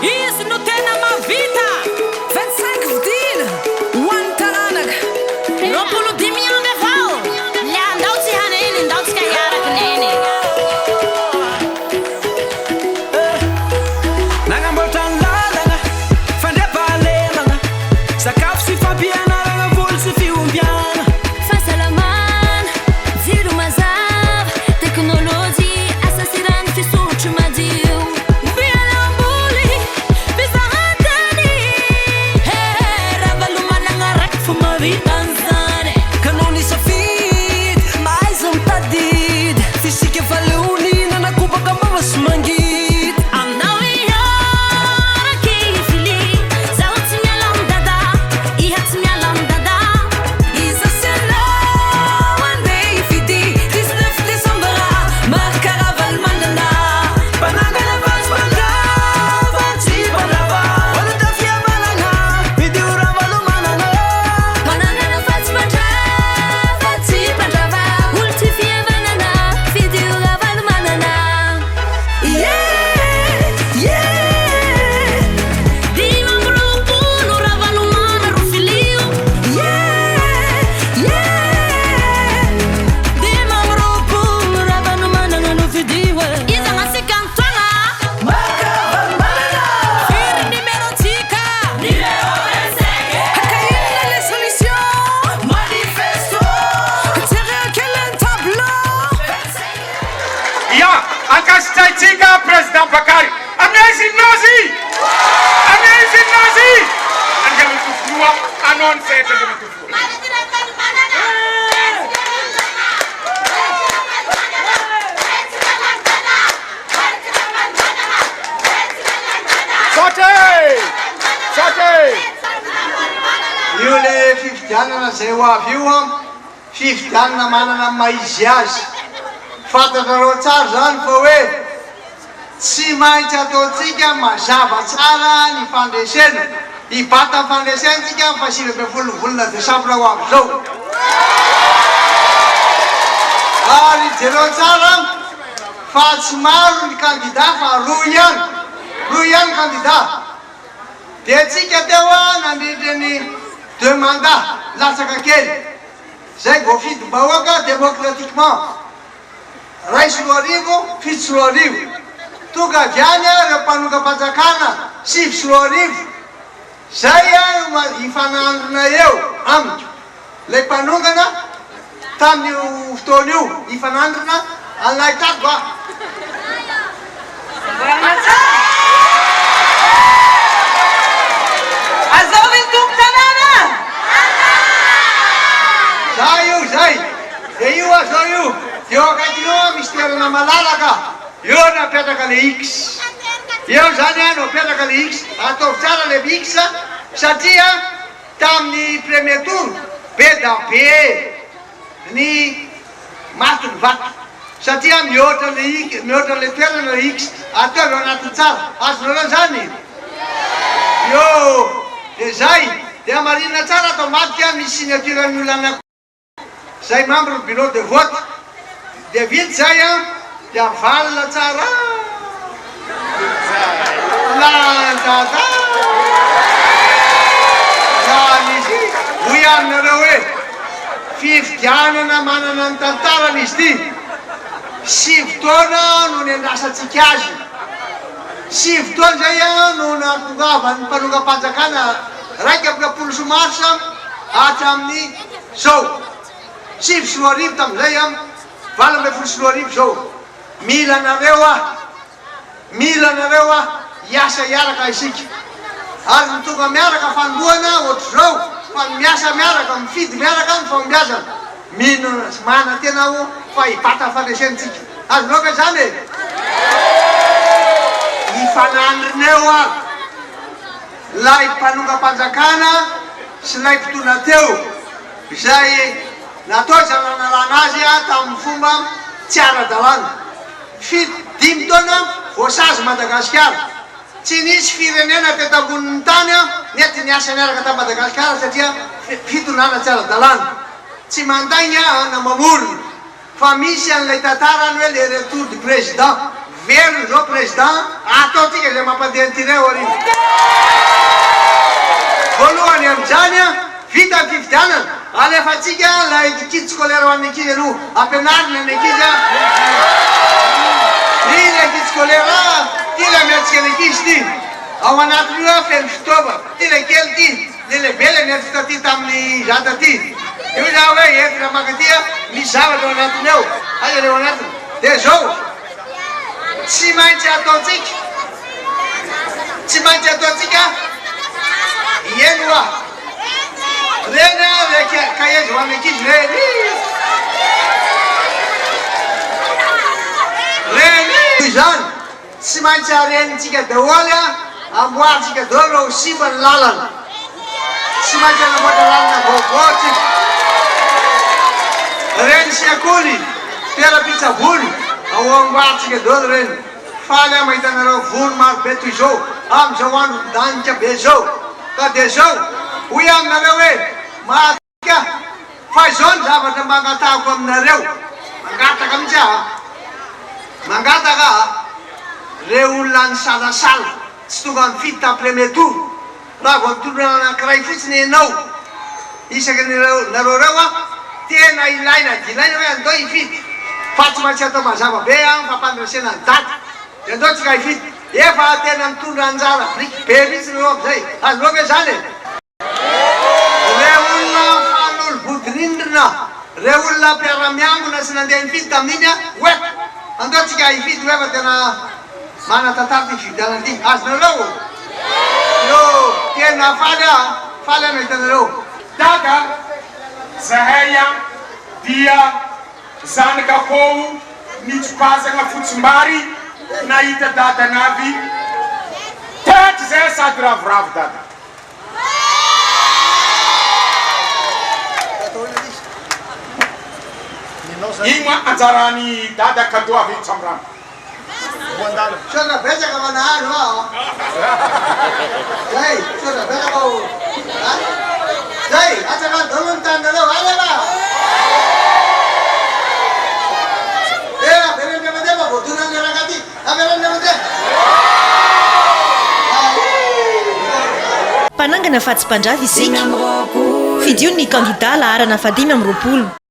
Izy no tena mavita 25 vidina hoan'ny taranaka roapolo dimy amby avao le andao tsy hana iny andao tsika hiaraka neny nagnamboatra ny lalana fandriam-pahalemana sakafo sy fampianarana voly sy fiombiana fahasalamana jiro mazava teknôlôjia asa sy rano fisotro madio mbialamboly fizahatany ravalomana raiky fo mavitan'izany kanao ny safidy maiza mitadidy fisika faleonina nakopaka mbava sy mangidy aminao iaraky fili zaho tsy miala amin'ny dada iha tsy miala amin'ny dada iza sy anao andeha hifidy 19 desambra mahakaravalo mandana mpanangana vatsy mandrava tsy mpandrava olo tafiavalana video ravalomanana manangana fatsy mandrava tsy mpandrava olo tsy fihavanana video ravalo manana dimy amby roapolo ravalo mana ro filio dimy amby roapolo ravalo manana no fidio iza gnasika antoagna firy numérotsika hakainona les solutions manifesto tireo kelen tableau Ja, ankasitraitsika président Bakary aminay nazy angala tofoloa anao ny fety angala tofoloa Saute! io le fifidianana zay ho avy io a fifidianana manana maizy azy fantatrareo tsara zany fa hoe tsy maintsy ataotsika mazava tsara ny fandresena hibata ny fandresentsika fa 25 volana desambra ho avy zao ary jereo tsara fa tsy maro ny kandida fa roa ihany kandida dia tsika teo a nandrindry ny 2 mandat latsaka kely zay vao fidim-bahoaka démocratiquement 2 7 tonga aviany reo mpanonga-panjakana 7 zay a hifanandrina eo amiko le mpanongana tamin'io fotoana io hifanandrina anaitako a zay de io a zao io eo akaikinao misy toerana malalaka eo napetraka le x eo zany a no apetraka le x ataovy tsara le x satria tamin'ny premier tour be da be ny maty ny vaty satria mihoatra le toerana le x ataovy anatin'ny tsara azonareo zany io de zay de amarinina tsara atao matika misy signature-ny olana zay membre bureau de vote de vity zay a de avalina tsara landada zany izy hoy aminareo hoe fifidianana manana ny tantarana izy ty 7 taona no ny andrasatsika azy 7 taona zay a no natongavany mpanonga-panjakana raiky apilapolo somarsa hatramin'ny zao 7 tamizay a 20 zao mila nareo a hiasa hiaraka isika ary nitonga miaraka fandohana ohatry zao fa miasa miaraka mifidy miaraka ny fambiazana mino mana tena o fa hibata fandresentsika azonoka zany e hifanandrineo a lay mpanonga-panjakana sy lay mpitona teo zay natao zananalana azy a tamin'ny fomba tsy ara-dalàna 5 taona voasazy Madagasikara tsy nisy firenena teto ambonin'ny tany a nety niasa miaraka ta Madagasikara satria fitonana tsy ara-dalàna tsy mandaigna na mamorona fa misy an'ilay tantarany hoe le retour du président velony zao président ataotsika zay mampandeha ntireo ary voalohany amin'izany a vita ny fividianana alefatsika lay kidy scolaire ho an'ny ankizy aloha ampianarina ny ankizy a i lay kidy scolaire ty lay miatsika ny ankizy ty ao anatiny io a feno fitaova ty lay kely ty le lehibe lay miatsika ty tamin'ny zata ty io za hoe entina maka ty a misy zavatra ao anatiny ao aza le ao anatiny de zao tsy maintsy ataotsika ieno a reny a le kaezy ho an'ny ankizy reny zany tsy maintsy arenitsika daholy a amboaritsika daholo ho simba ny lalana tsy maintsy anamboatra lalana vaovao tsika reny sy akoly toera-pitsavony ao amboaritsika daholo reny faly a mahita anareo voly maro be toy zao am'izao andro danika be zao ka de zao hoy aminareo hoe mahatika fa zao ny zavatra mangatahako aminareo mangataka mihitsy a mangataka re olona ny salasala tsy tonga amin'ny fidy ta premier tour raha vo mitondrona anankiray fotsiny ianao isaky nareo reo a tena ilaina dilaina hoe andao hifidy fa tsy maintsy atao mazava be a fampandrasena ny data de andao tsika hifidy efa tena mitondra anjara briky be mihitsy reo am'izay azonao ve zany re olona fanolo vodinindrina re olona mpiara-miangona sy nandeha hifidy tamin'iny a hoe andao tsika hifidy hoe fa tena mana tantara ty fividianana ty azonareo io tena faly ano hitanareo Dada zahay a dia zanak'akoho nitsipazagna fotsimbary nahita dadanavy tetry zay sady ravoravo dada ino ma anjarany dada cadeau avy tsambrano sodra betsaka manaharo a zay sodra betsaka zay atsaka daholo ny tanareo aleva averany amandeha voadonany rakaty averany amandeha mpanangana fa tsy mpandrava isika fidio ny kandida laharana 5 amby 20